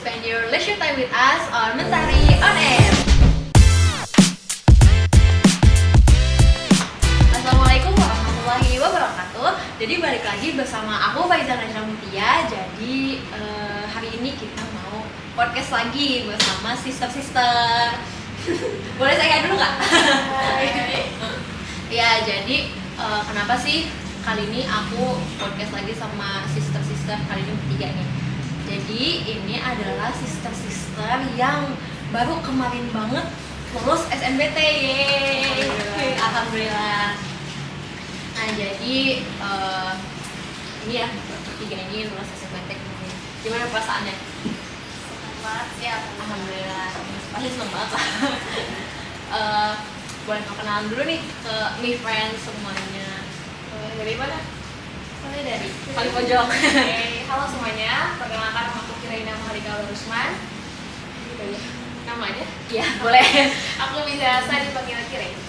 spend your leisure time with us on Mentari On Air. Assalamualaikum warahmatullahi wabarakatuh. Jadi balik lagi bersama aku Faiza Najra Mutia. Jadi hari ini kita mau podcast lagi bersama sister-sister. Boleh saya dulu nggak? Ya, jadi kenapa sih kali ini aku podcast lagi sama sister-sister kali ini bertiga nih. Jadi ini adalah sister-sister yang baru kemarin banget lulus SNBT. Yeay. Alhamdulillah. Nah, jadi ini ya bertiga ini lulus SNBT kemarin. Gimana perasaannya? Senang banget sih, Alhamdulillah. Pasti seneng banget lah. Boleh perkenalan dulu nih ke Mi Friends semuanya. Dari mana? Mulai dari paling pojok. Halo semuanya, perkenalkan nama aku Kiraina Maharika Rusman. Gitu ya. Namanya? Iya, boleh. Aku biasa dipanggil Kirain.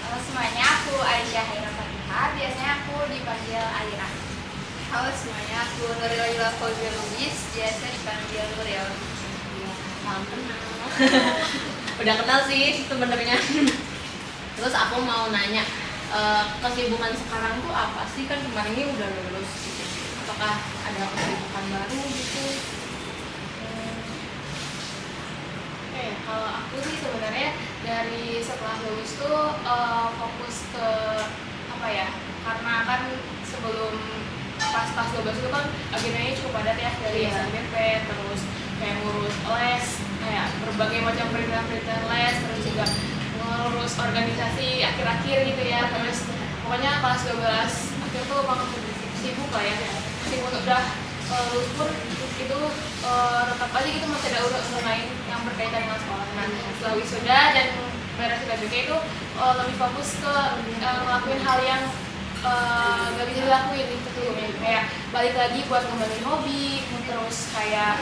Halo semuanya, aku Aisyah Haira Fatihah. Biasanya aku dipanggil Aira. Halo semuanya, aku Nuril Aila Fauzia Lubis. Biasa dipanggil Nuril. Salam kenal. Udah kenal sih sebenarnya. Terus aku mau nanya, kesibukan sekarang tuh apa sih? Kan kemarin ini udah lulus gitu. Apakah ada kesibukan baru gitu? Kalau aku sih sebenarnya dari setelah lulus tuh fokus ke apa ya? Karena kan sebelum pas 12 itu kan agendanya cukup padat ya, dari SNBP, terus kayak ngurus les, kayak berbagai macam perintah-perintah les, terus juga ngurus organisasi akhir-akhir gitu ya. Terus pokoknya kelas 12 akhir tuh emang sibuk lah ya. Sibuk udah lulus pun itu tetap aja gitu masih ada urusan lain yang berkaitan dengan sekolah. Nah, setelah wisuda dan beres SNBP itu lebih fokus ke ngelakuin hal yang gak bisa dilakuin gitu, kayak balik lagi buat ngembangin hobi, terus kayak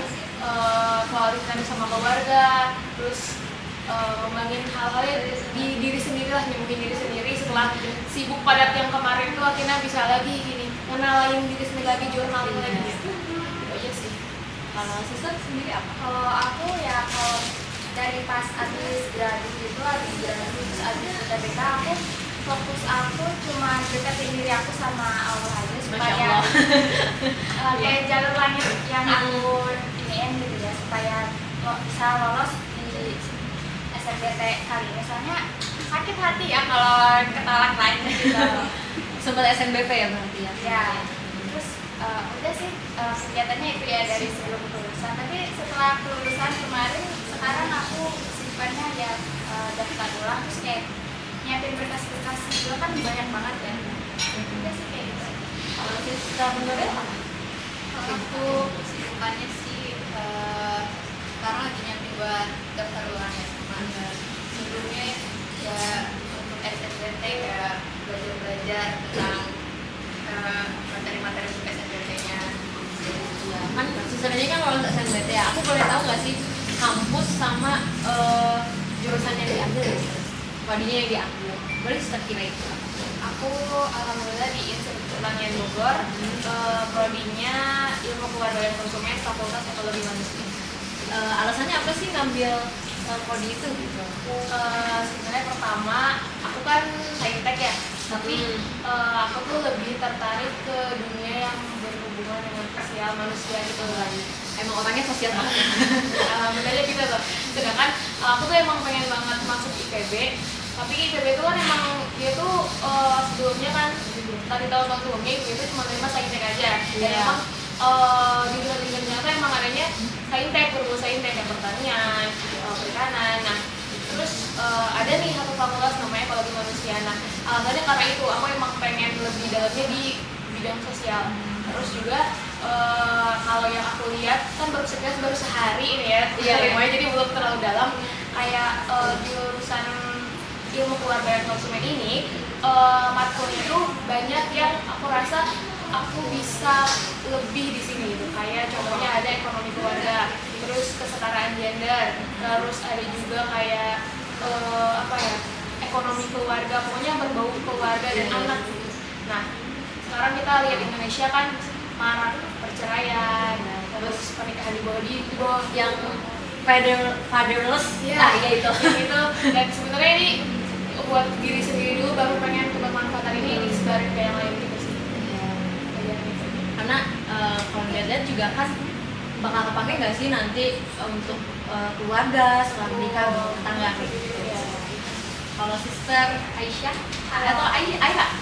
quality sama keluarga, terus ngembangin hal-hal di diri sendiri lah, nyembuhin diri sendiri setelah sibuk padat yang kemarin tuh akhirnya bisa lagi gini ngenalin diri sendiri lagi, journaling lagi gitu aja sih. Kalau sister sendiri apa? Kalau aku ya, kalau dari pas abis graduasi terus abis UTBK, aku fokus aku cuma deketin diri aku sama Allah aja supaya kayak jalur langit yang aku iniin gitu ya, supaya bisa lolos di SNBT kali ini. Soalnya sakit hati ya kalau ketolak lagi gitu. Sempat SNBP ya berarti ya? Ya, terus udah sih kegiatannya itu ya dari sebelum kelulusan. Tapi setelah kelulusan kemarin, sekarang aku simpannya ya daftar ulang, terus kayak nyiapin berkas-berkas juga kan banyak banget ya. Udah sih kayak gitu. Kalau sister menurut apa? Kalau aku kesibukannya sih sekarang lagi nyiapin buat daftar ulang SMA. Sebelumnya ya untuk SNBT ya belajar tentang materi-materi untuk SNBT-nya. Ya, kan sisternya kan kalau SNBT ya. Aku boleh tahu nggak sih kampus sama jurusan yang diambil ya? Prodinya yang diambil. Boleh sister kira itu apa? Aku alhamdulillah di Institut Pertanian Bogor, prodinya Ilmu Keluarga dan Konsumen, Fakultas Ekologi Manusia. Alasannya apa sih ngambil prodi itu gitu? Sebenarnya pertama aku kan saintek ya, tapi aku tuh lebih tertarik ke dunia yang berhubungan dengan sosial manusia gitu kan. Emang orangnya sosial banget ya? Alhamdulillah gitu loh. Sedangkan aku tuh emang pengen banget masuk IPB, tapi IPB itu kan emang dia tuh sebelumnya kan tadi tahun-tahun sebelumnya IPB itu cuma terima saintek aja. Dan emang di dunia tuh emang adanya saintek, berbau saintek yang pertanian, perikanan. Nah, terus ada nih satu fakultas namanya Ekologi Manusia. Nah, alasannya karena itu aku emang pengen lebih dalamnya di bidang sosial. Terus juga kalau yang aku lihat kan baru sehari ini ya, jadi belum terlalu dalam. Kayak di jurusan Ilmu Keluarga dan Konsumen ini matkulnya itu banyak yang aku rasa aku bisa lebih di sini gitu. Kayak contohnya ada ekonomi keluarga, terus kesetaraan gender, terus ada juga kayak ekonomi keluarga, pokoknya berbau keluarga dan anak gitu. Nah, sekarang kita lihat Indonesia kan marak perceraian, terus pernikahan di bawah di bawah yang fatherless. Iya. Ah iya itu. yang itu. Dan sebenarnya ini buat diri sendiri dulu, baru pengen kebermanfaatan ini disebarin ke yang lain gitu sih. Kayak gitu. Karena kalau lihat-lihat juga kan bakal kepake nggak sih nanti untuk keluarga setelah menikah, berumah tangga gitu. Iya. Kalau sister Aisyah atau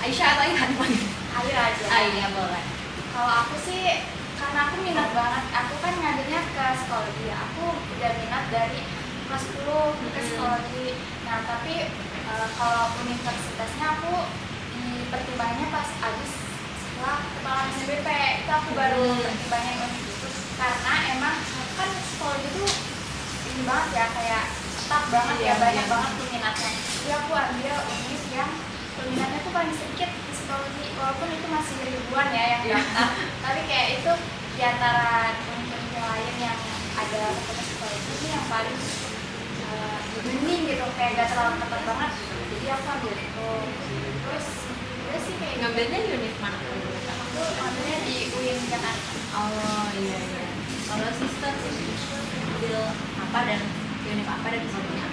Aisyah atau Aihan dipanggil? Ayo aja. Ah iya boleh. Kalau aku sih, karena aku minat banget, aku kan ngambilnya ke psikologi ya. Aku udah minat dari kelas 10 ke psikologi. Nah tapi kalau universitasnya aku dipertimbangnya pas habis setelah kepala SNBP, itu aku baru pertimbangin universitas. Karena emang kan psikologi itu ini banget ya, kayak ketat banget ya, banyak banget peminatnya. Jadi aku ambil univ yang peminatnya tuh paling sedikit di psikologi, walaupun itu masih ribuan ya yang daftar. Tapi kayak itu di antara univ yang lain yang ada fakultas psikologi ini yang paling bening gitu, kayak gak terlalu ketat banget. Jadi aku ambil itu. Terus udah sih kayak Ngambilnya unit mana? aku ambilnya di UIN Jakarta. Oh iya iya. Kalau sister ambil apa dan unit apa dan sebagainya?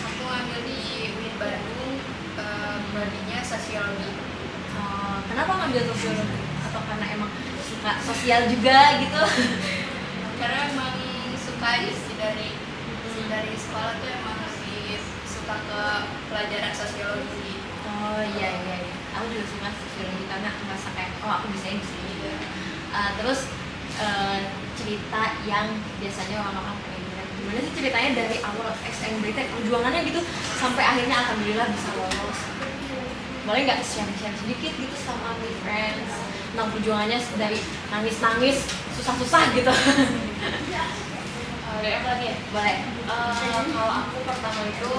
Aku ambil di UIN Bandung, prodinya sosiologi. Kenapa ngambil sosiologi? Atau karena emang suka sosial juga gitu? Karena emang suka aja sih dari sekolah tuh emang sih suka ke pelajaran sosiologi. Oh iya iya iya. Aku juga suka sosiologi karena merasa kayak aku bisa di sini. Terus cerita yang biasanya orang-orang pengen dengar. Gimana sih ceritanya dari awal SNBT perjuangannya gitu sampai akhirnya alhamdulillah bisa lolos. Boleh nggak share sedikit gitu sama my friends tentang perjuangannya dari nangis-nangis susah-susah gitu? Dari apa lagi ya? Boleh. Kalau aku pertama itu,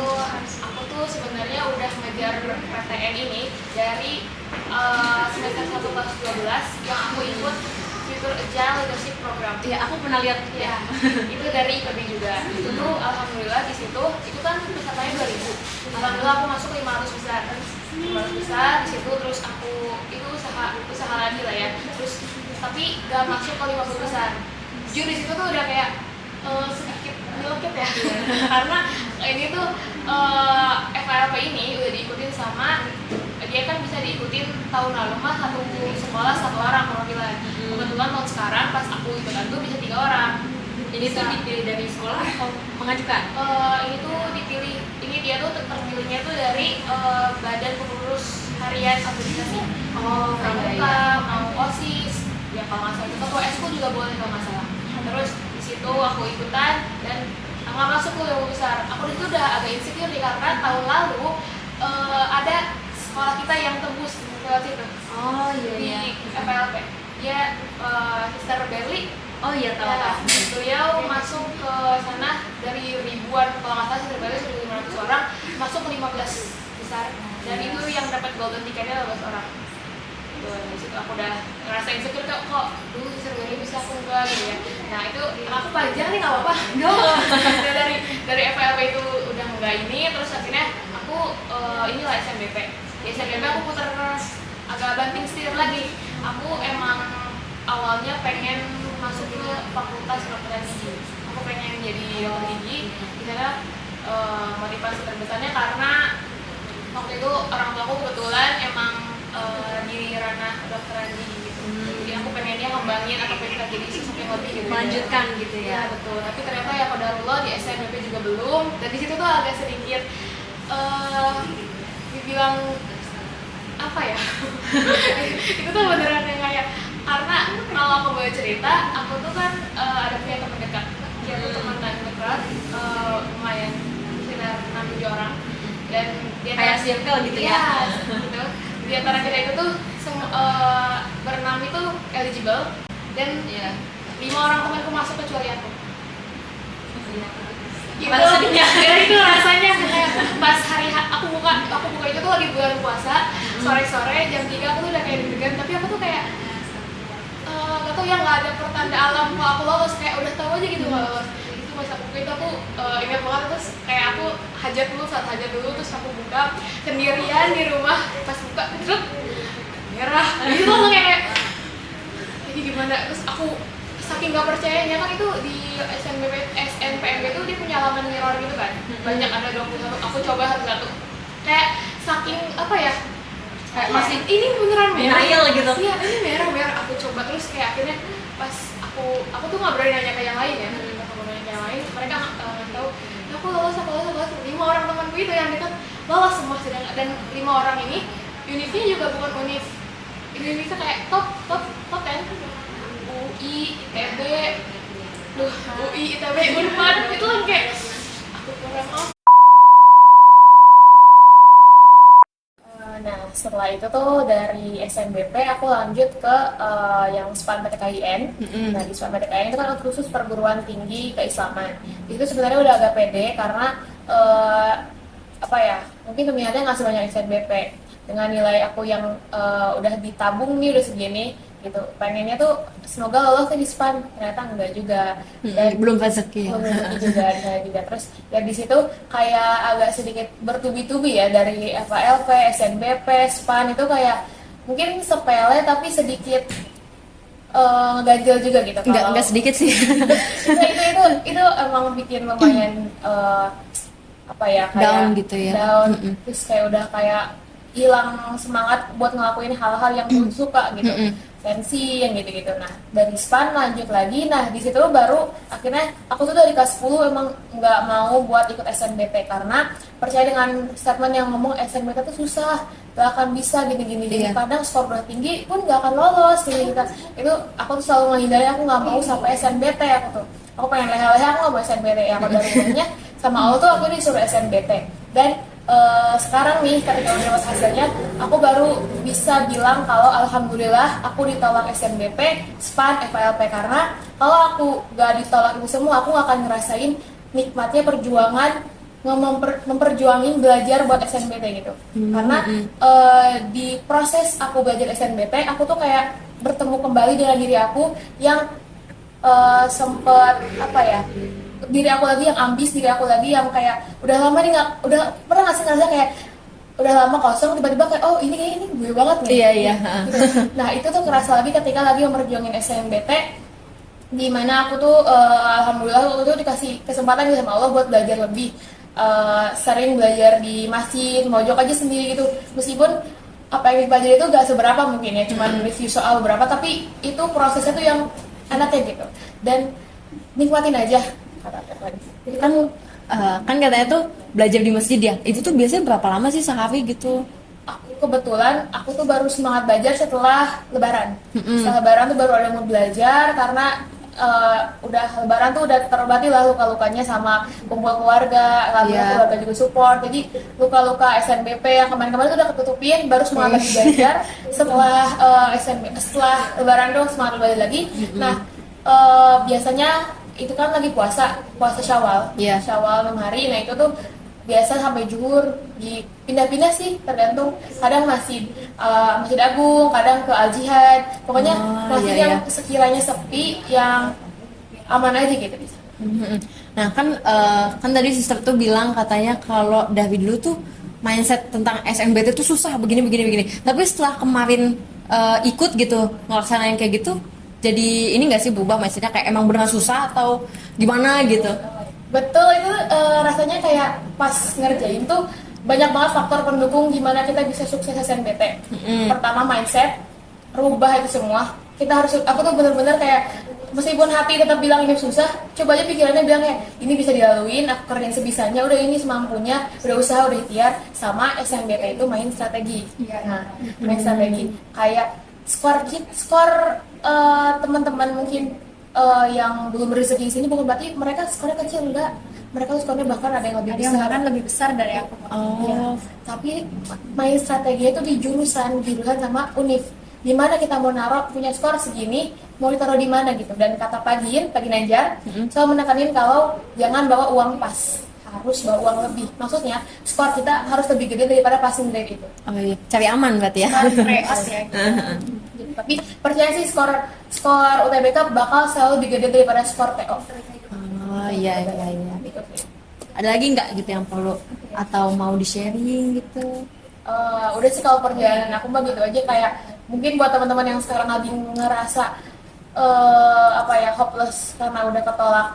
aku tuh sebenarnya udah ngejar PTN ini dari semester 1 kelas 12 yang aku ikut Future Agile Leadership Program. Iya, aku pernah lihat Ya, itu dari IPB juga. Itu tuh alhamdulillah di situ, itu kan pesertanya 2000. Alhamdulillah aku masuk 500 besar. 500 besar di situ, terus aku itu usaha lagi lah ya. Terus tapi gak masuk ke 50 besar. Jujur di situ tuh udah kayak sedikit nyelkit ya. Karena ini tuh FLP ini udah diikutin sama, dia kan bisa diikutin tahun lalu mah satu sekolah satu orang perwakilan. Kebetulan tahun sekarang pas aku ikutan tuh bisa 3 orang. ini tuh dipilih dari sekolah atau mengajukan? Ini tuh dipilih, ini dia tuh terpilihnya tuh dari badan pengurus harian organisasi. Oh, Pramuka, mau OSIS, ya kalau nggak salah itu ketua eskul juga boleh kalau nggak salah. Terus di situ aku ikutan dan nggak masuk ke yang besar. Aku itu udah agak insecure nih karena tahun lalu ada sekolah kita yang tembus lewat situ Oh iya di iya. FLP. Dia Sister Berli. Oh iya tahu Ya, tahu. beliau masuk ke sana dari ribuan, kalau nggak salah Sister Berli sudah 500 orang, masuk ke 15 besar. Dan itu yang dapat golden ticketnya 12 orang. Dari situ aku udah ngerasa insecure kok dulu Sister Berli bisa aku enggak gitu ya. Nah itu aku panjang nih nggak apa-apa. Nah, dari FLP itu udah enggak ini, terus akhirnya aku inilah SNBP. Di SNBP aku putar agak banting setir lagi. Aku emang awalnya pengen masuk ke fakultas kedokteran gigi. Aku pengen jadi dokter gigi. Di sana motivasi terbesarnya karena waktu itu orang tua aku kebetulan emang di ranah kedokteran gigi gitu. Jadi aku pengennya ngembangin atau pengen jadi sosok yang lebih gitu. Melanjutkan gitu Ya ya. betul. Tapi ternyata ya qadarullah di SNBP juga belum. Dan di situ tuh agak sedikit dibilang apa ya? Itu tuh beneran yang kayak, karena kalau aku boleh cerita, aku tuh kan ada punya teman dekat. Dia tuh teman dekat, lumayan sekitar 6-7 orang. Dan dia Kayak circle gitu ya. Gitu. Di antara kita itu tuh berenam itu eligible dan Iya. 5 orang temanku masuk kecuali aku. Gimana sedihnya? Ya itu rasanya kayak pas aku buka itu tuh lagi bulan puasa, sore-sore jam 3 aku tuh udah kayak deg-degan, tapi aku tuh kayak gak tau ya, nggak ada pertanda alam kalau aku lolos, kayak udah tahu aja gitu nggak lolos. Itu pas aku buka itu aku ingat banget, terus kayak aku saat hajat dulu terus aku buka sendirian di rumah, pas buka terus merah itu langsung kayak ini gimana, terus aku saking nggak percayanya kan itu di SNPMB tuh dia punya halaman mirror gitu kan, banyak ada 21, aku coba satu-satu kayak saking apa ya, kayak masih ini beneran merah Denial gitu. iya ini merah aku coba terus kayak akhirnya pas aku tuh nggak berani nanya ke yang lain ya, aku berani nanya ke yang lain mereka nggak tahu. Aku lolos 5 orang temanku itu yang dekat lolos semua, sedangkan dan 5 orang ini univnya juga bukan univnya kayak top 10, UI, ITB, UI, ITB, Unpad itu kan kayak aku kurang apa. Nah setelah itu tuh dari SNBP aku lanjut ke yang SPAN PTKIN. Nah di SPAN PTKIN itu kan khusus perguruan tinggi keislaman. Itu sebenarnya udah agak pede karena apa ya, mungkin pemilihannya nggak sebanyak SNBP. Dengan nilai aku yang udah ditabung nih udah segini gitu, pengennya tuh semoga lolos di SPAN, ternyata enggak juga. Dan Belum rezeki ya. belum rezeki juga saya juga. Terus ya di situ kayak agak sedikit bertubi-tubi ya, dari FALP, SNBP, SPAN itu kayak mungkin sepele tapi sedikit ganjil juga gitu. Enggak sedikit sih. itu emang bikin lumayan apa ya, kayak Down gitu ya. down. Terus kayak udah kayak hilang semangat buat ngelakuin hal-hal yang aku suka gitu, sensi yang gitu-gitu. Nah dari SPAN lanjut lagi, nah di situ baru akhirnya aku tuh dari kelas 10 emang nggak mau buat ikut SNBT karena percaya dengan statement yang ngomong SNBT tuh susah, gak akan bisa gini-gini. Iya. Kadang skor udah tinggi pun gak akan lolos gini gitu. Itu aku tuh selalu menghindari, aku nggak mau sampai SNBT. Aku pengen leha-leha, aku nggak mau SNBT ya. Aku dari rumahnya sama Allah tuh akhirnya disuruh SNBT. Dan sekarang nih ketika udah dapat hasilnya, aku baru bisa bilang kalau alhamdulillah aku ditolak SNBP, SPAN, FALP. Karena kalau aku gak ditolak itu semua, aku gak akan ngerasain nikmatnya perjuangan memperjuangin belajar buat SNBT gitu. Karena di proses aku belajar SNBT, aku tuh kayak bertemu kembali dengan diri aku yang sempet apa ya, diri aku lagi yang ambis, diri aku lagi yang kayak udah lama nih udah pernah nggak sih ngerasa kayak udah lama kosong, tiba-tiba kayak oh ini gue banget nih. Iya. Gitu. Nah itu tuh kerasa lagi ketika lagi memperjuangin SNBT, di mana aku tuh alhamdulillah waktu itu dikasih kesempatan nih sama Allah buat belajar lebih, sering belajar di masjid, mojok aja sendiri gitu. Meskipun apa yang dipelajari itu gak seberapa mungkin ya, cuman review soal beberapa, tapi itu prosesnya tuh yang enaknya gitu. Dan nikmatin aja kata tadi. Jadi Kan katanya tuh belajar di masjid ya. Itu tuh biasanya berapa lama sih sehari gitu? kebetulan aku tuh baru semangat belajar setelah Lebaran. Setelah Lebaran tuh baru ada yang mau belajar karena udah Lebaran tuh udah terobati lah luka-lukanya sama kumpul keluarga, keluarga juga support. Jadi luka-luka SNBP yang kemarin-kemarin tuh udah ketutupin, baru semangat lagi belajar setelah setelah Lebaran dong semangat belajar lagi. Nah biasanya itu kan lagi puasa Syawal, Syawal 6 hari. Nah itu tuh biasa sampai zuhur, dipindah-pindah sih, tergantung. Kadang Masjid Agung, kadang ke Al Jihad. Pokoknya masjid yang sekiranya sepi, yang aman aja gitu bisa. Nah kan tadi sister tuh bilang katanya kalau dari dulu tuh mindset tentang SNBT tuh susah begini. Tapi setelah kemarin ikut gitu ngelaksanain kayak gitu, jadi ini nggak sih berubah mindsetnya, kayak emang beneran susah atau gimana gitu? Betul, itu rasanya kayak pas ngerjain tuh banyak banget faktor pendukung gimana kita bisa sukses SNBT. Pertama mindset, rubah itu semua. Aku tuh bener-bener kayak meskipun hati tetap bilang ini susah, coba aja pikirannya bilang kayak ini bisa dilaluin, aku kerjain sebisanya, udah ini semampunya, udah usaha, udah ikhtiar. Sama SNBT itu main strategi. Nah, main strategi kayak skor teman-teman mungkin yang belum rezeki di sini bukan berarti mereka skornya kecil, enggak. Mereka skornya bahkan ada yang lebih besar dari aku. Ya. Tapi main strateginya itu di jurusan sama univ. Di mana kita mau naruh punya skor segini, mau ditaruh di mana gitu. Dan kata Pagi Najar, selalu menekanin kalau jangan bawa uang pas, harus bawa uang lebih. Maksudnya skor kita harus lebih gede daripada passing grade itu. Oh iya, cari aman berarti ya. Tapi percaya sih skor UTBK bakal selalu lebih gede daripada skor TO. Oh iya. Ada lagi nggak gitu yang perlu atau mau di sharing gitu? Udah sih kalau perjalanan aku mah gitu aja. Kayak mungkin buat teman-teman yang sekarang lagi ngerasa hopeless karena udah ketolak,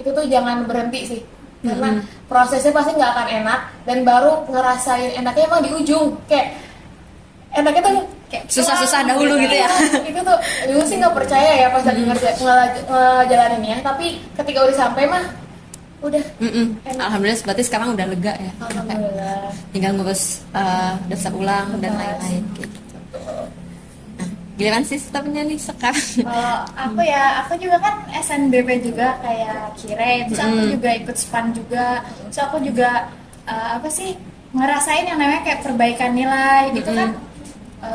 itu tuh jangan berhenti sih, karena prosesnya pasti nggak akan enak, dan baru ngerasain enaknya emang di ujung. Kayak enaknya tuh kayak Susah-susah dahulu gitu ya. Itu tuh dulu sih nggak percaya ya pas lagi ngejalaninnya, tapi ketika udah sampai mah udah enak. Alhamdulillah berarti sekarang udah lega ya. Alhamdulillah. Tinggal ngurus daftar ulang dan lain-lain gitu. Nah, giliran sistemnya nih sekarang. Kalau aku juga kan SNBP juga kayak Kire, terus aku juga ikut SPAN juga, terus aku juga ngerasain yang namanya kayak perbaikan nilai gitu kan,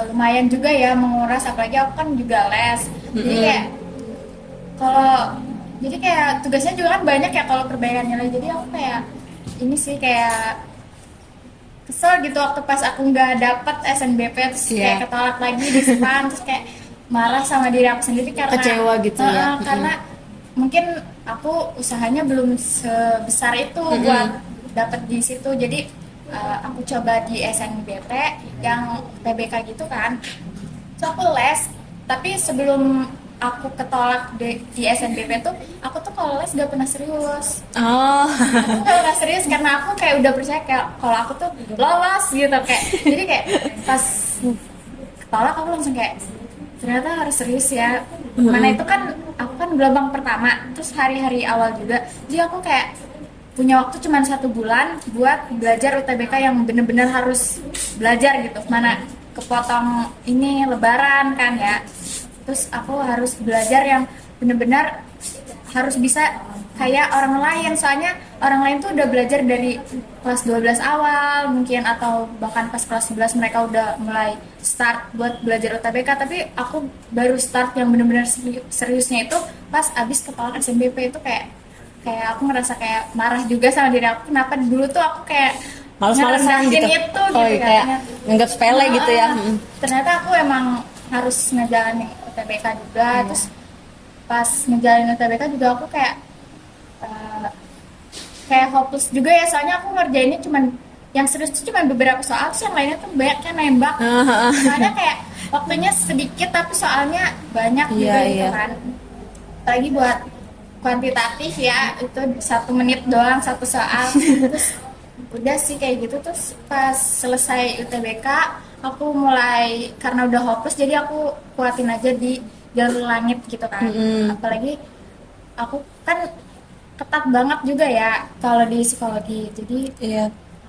lumayan juga ya menguras, apalagi aku kan juga les, jadi kayak tugasnya juga kan banyak ya kalau perbaikan nilai, jadi aku kayak ini sih kayak kesel gitu waktu pas aku nggak dapet SNBP terus kayak ketolak lagi di SPAN, terus kayak marah sama diri aku sendiri karena kecewa gitu ya. karena mungkin aku usahanya belum sebesar itu buat dapet di situ, jadi aku coba di SNBP yang TBK gitu kan, so aku les, tapi sebelum aku ketolak di SNBP tuh, aku tuh kalau les gak pernah serius. Aku gak pernah serius karena aku kayak udah percaya kayak kalau aku tuh lolos gitu, kayak jadi kayak pas ketolak aku langsung kayak ternyata harus serius ya. Mana itu kan aku kan gelombang pertama, terus hari-hari awal juga, jadi aku kayak punya waktu cuma 1 bulan buat belajar UTBK yang bener-bener harus belajar gitu, mana kepotong ini lebaran kan ya, terus aku harus belajar yang bener-bener harus bisa kayak orang lain, soalnya orang lain tuh udah belajar dari kelas 12 awal mungkin, atau bahkan pas kelas 11 mereka udah mulai start buat belajar UTBK, tapi aku baru start yang bener-bener seriusnya itu pas abis ketolak SNBP. Itu kayak aku ngerasa kayak marah juga sama diri aku, kenapa dulu tuh aku kayak males-malesan gitu. itu Kayak nganggap sepele gitu ya. Ternyata aku emang harus ngejalanin UTBK juga. Terus pas ngejalanin UTBK juga aku kayak hopeless juga ya, soalnya aku ngerjainnya cuman yang serius tuh cuma beberapa soal, terus yang lainnya tuh banyak kan nembak. Soalnya kayak waktunya sedikit tapi soalnya banyak gitu kan. Apalagi buat kuantitatif ya, itu 1 menit doang 1 soal. Terus udah sih kayak gitu. Terus pas selesai UTBK aku mulai, karena udah hopeless jadi aku kuatin aja di jalur langit gitu kan. Apalagi aku kan ketat banget juga ya kalau di psikologi, jadi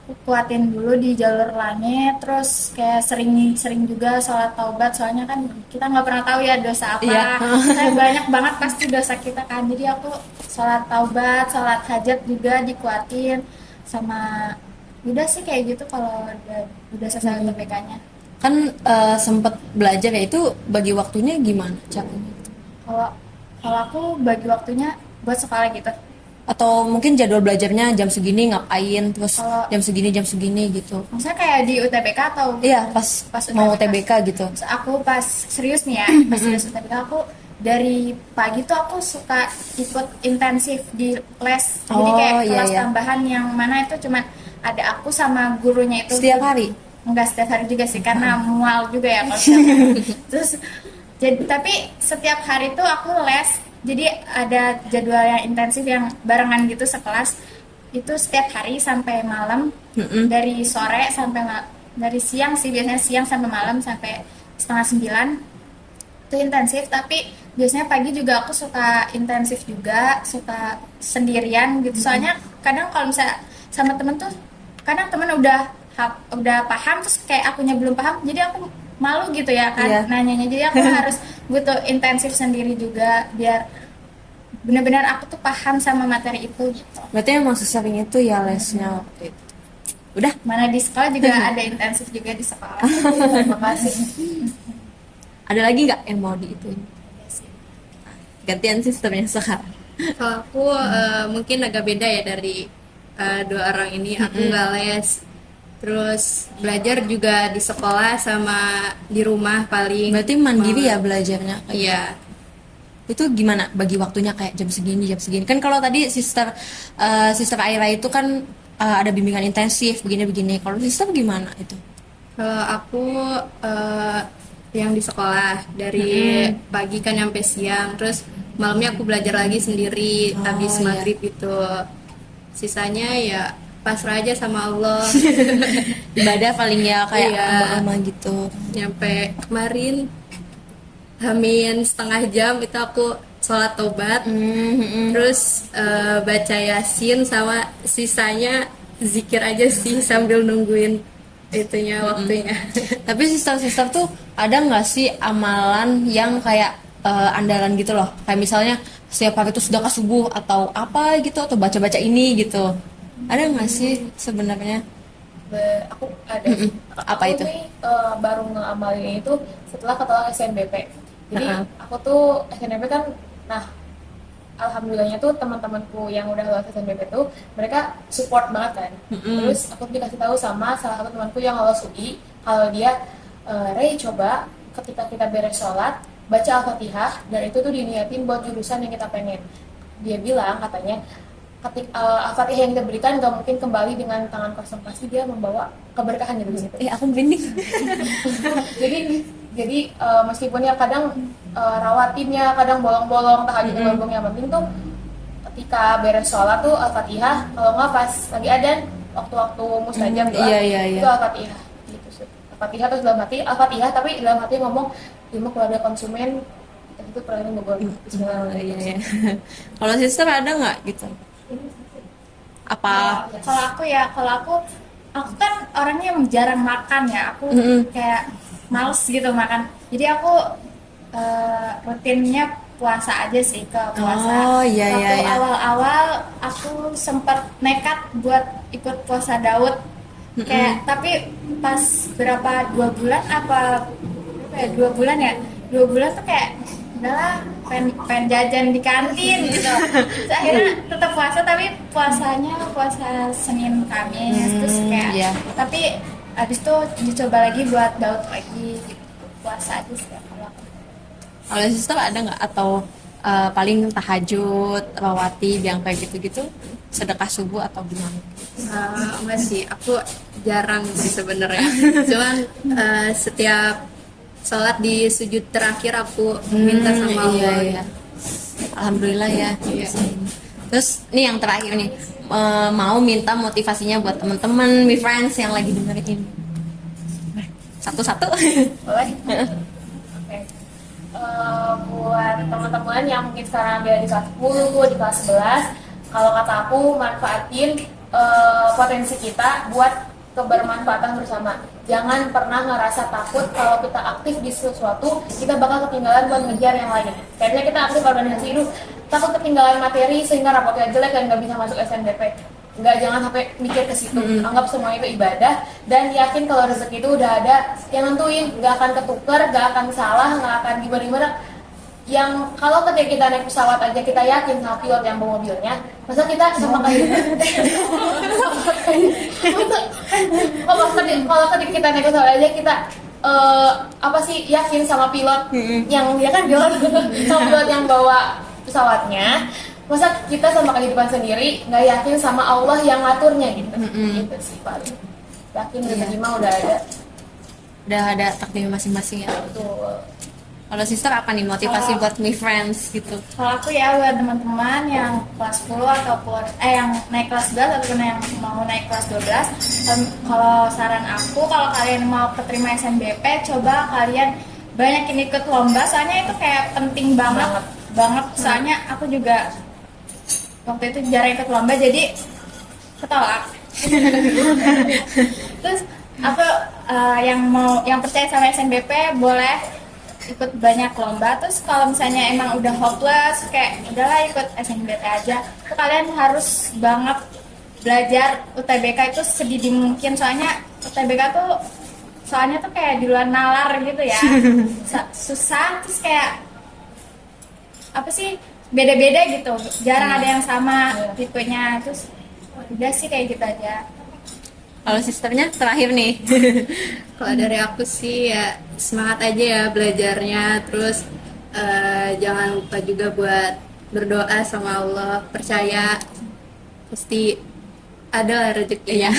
aku kuatin dulu di jalur langit, terus kayak sering juga sholat taubat, soalnya kan kita nggak pernah tahu ya dosa apa. Kayak banyak banget pasti dosa kita kan, jadi aku sholat taubat, sholat hajat juga dikuatin, sama udah sih kayak gitu. Kalau udah selesai UTBK-nya Kan sempet belajar ya, itu bagi waktunya gimana caranya? kalau aku bagi waktunya buat sekolah gitu. Atau mungkin jadwal belajarnya jam segini ngapain, terus Kalau- jam segini gitu. Maksudnya kayak di UTBK atau Iya, pas mau UTBK gitu. Terus aku pas serius nih ya, pas serius UTBK aku dari pagi tuh aku suka ikut intensif di les. Jadi kayak kelas tambahan yang mana itu cuma ada aku sama gurunya itu. Setiap hari? Enggak setiap hari juga sih, karena mual juga ya kalau setiap hari. Terus tapi setiap hari tuh aku les. Jadi ada jadwal yang intensif yang barengan gitu sekelas. Itu setiap hari sampai malam. Dari sore sampai dari siang sih, biasanya siang sampai malam sampai 8:30 itu intensif. Tapi biasanya pagi juga aku suka intensif juga, suka sendirian gitu. Soalnya kadang kalau misalnya sama temen tuh, kadang temen udah paham, terus kayak akunya belum paham, jadi aku malu gitu ya kan nanyanya. Jadi aku harus butuh intensif sendiri juga biar benar-benar aku tuh paham sama materi itu gitu. Berarti emang sesering itu ya lesnya waktu itu. Udah? Mana di sekolah juga ada intensif juga di sekolah. Terima kasih. Ada lagi nggak yang mau diituin? Gantian sistemnya sekarang. Kalau aku mungkin agak beda ya dari 2 orang ini. Aku nggak les, terus belajar juga di sekolah sama di rumah paling. Berarti mandiri ya belajarnya? Iya. Itu gimana bagi waktunya, kayak jam segini kan kalau tadi sister Aira itu kan ada bimbingan intensif begini. Kalau sister gimana itu? Kalau aku yang di sekolah dari pagi kan sampai siang, terus malamnya aku belajar lagi sendiri habis iya. maghrib itu. Sisanya ya pasrah aja sama Allah. Ibadah paling ya kayak Iya. ama-ama gitu. Nyampe kemarin hamin setengah jam itu aku sholat tobat, terus baca yasin, sama sisanya zikir aja sih sambil nungguin itunya waktunya. Tapi sister-sister tuh ada nggak sih amalan yang kayak andalan gitu loh? Kayak misalnya setiap hari tuh sedekah subuh atau apa gitu, atau baca-baca ini gitu. Ada nggak sih sebenarnya? Aku ada. Apa Aku itu? nih baru ngamalin itu setelah ketolak SNBP. Jadi Heeh. aku tuh SNBP kan, nah alhamdulillahnya tuh teman-temanku yang udah lulus SNBP tuh mereka support banget kan. Terus aku dikasih tahu sama salah satu temanku yang lulus UI kalau dia Rey, coba ketika kita beres sholat baca Al-Fatihah, dan itu tuh diniatin buat jurusan yang kita pengen. Dia bilang katanya Al-Fatihah yang kita berikan gak mungkin kembali dengan tangan kosong, pasti dia membawa keberkahan dari situ. Aku merinding. jadi meskipun ya kadang rawatinnya kadang bolong-bolong, tahajud bolong, yang penting tuh ketika beres sholat tuh Al-Fatihah, kalau nggak pas lagi adzan waktu-waktu mustajab doa, iya. itu Al-Fatihah gitu sih. Al-Fatihah terus dalam hati Al-Fatihah, tapi dalam hati ngomong ilmu keluarga konsumen itu perlu bobol. Bismillahirrahmanirrahim. Iya. Kalau sister ada nggak gitu? Apa? Kalau aku kan orangnya yang jarang makan ya. Aku kayak males gitu makan. Jadi aku rutinnya puasa aja sih, ke puasa. Oh, iya, Waktu iya. awal-awal aku sempat nekat buat ikut puasa Daud. Kayak tapi pas berapa 2 bulan apa berapa ya, 2 bulan ya. 2 bulan tuh kayak udahlah pengen jajan di kantin gitu. Terus akhirnya tetap puasa, tapi puasanya puasa Senin Kamis, terus kayak iya. tapi habis itu dicoba lagi buat Daud lagi gitu. Puasa aja sih kalau aku. Kalau sister ada nggak, atau paling tahajud, rawatib yang kayak gitu-gitu, sedekah subuh atau gimana? Enggak sih, aku jarang sih sebenarnya. Cuman setiap sholat di sujud terakhir aku minta sama Allah. Iya. Alhamdulillah ya. Iya. Terus nih yang terakhir nih, mau minta motivasinya buat teman-teman, my friends yang lagi dengerin. Satu-satu. Boleh? Oke. Buat teman-teman yang mungkin sekarang ada di kelas 10, di kelas 11, kalau kata aku manfaatin potensi kita buat kebermanfaatan bersama. Jangan pernah ngerasa takut kalau kita aktif di sesuatu, kita bakal ketinggalan buat ngejar yang lain. Kayaknya kita aktif organisasi itu, takut ketinggalan materi sehingga rapotnya jelek dan nggak bisa masuk SNBP. Nggak, jangan sampai mikir ke situ. Anggap semua itu ibadah dan yakin kalau rezeki itu udah ada yang nentuin, nggak akan ketuker, nggak akan salah, nggak akan gimana-gimana. Yang kalau ketika kita naik pesawat aja kita yakin sama pilot yang bawa mobilnya, masa kita sama kayak kalau ketika kita naik pesawat aja kita apa sih yakin sama pilot yang dia kan pilot sama pilot yang bawa pesawatnya, masa kita sama kehidupan sendiri nggak yakin sama Allah yang ngaturnya gitu. Gitu sih paling yakin rezeki mah udah Udah ada takdir masing-masing ya. tuh. Kalau sister apa nih motivasi buat my friends gitu? Kalau aku ya buat teman-teman yang kelas 10 ataupun yang naik kelas 12 ataupun yang mau naik kelas 12, kalau saran aku, kalau kalian mau keterima SNBP, coba kalian banyakin ikut lomba, soalnya itu kayak penting banget. Soalnya aku juga waktu itu jarang ikut lomba, jadi ketolak. Terus aku yang percaya sama SNBP boleh ikut banyak lomba. Terus kalau misalnya emang udah hopeless, kayak udahlah ikut SNBP aja, tuh kalian harus banget belajar UTBK itu sedini mungkin, soalnya UTBK tuh kayak di luar nalar gitu ya. Susah, terus kayak apa sih, beda-beda gitu, jarang ada yang sama tipenya. Terus udah sih kayak gitu aja. Kalau sisternya terakhir nih. Kalau dari aku sih ya semangat aja ya belajarnya, terus jangan lupa juga buat berdoa sama Allah, percaya pasti ada lah rezekinya.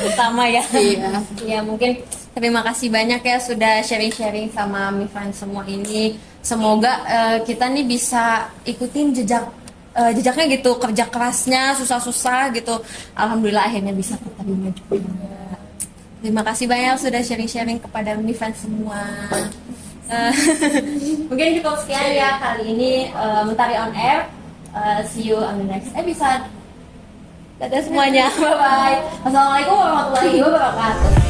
Utama ya. Iya. Ya mungkin Terima kasih banyak ya sudah sharing-sharing sama Mifan semua ini. Semoga kita nih bisa ikutin jejaknya gitu, kerja kerasnya, susah-susah gitu. Alhamdulillah akhirnya bisa keterima juga. Terima kasih banyak sudah sharing-sharing kepada Mifan semua. Mungkin cukup sekian ya kali ini Mentari on Air. See you on the next episode. Dadah semuanya. Bye bye. Assalamualaikum warahmatullahi wabarakatuh.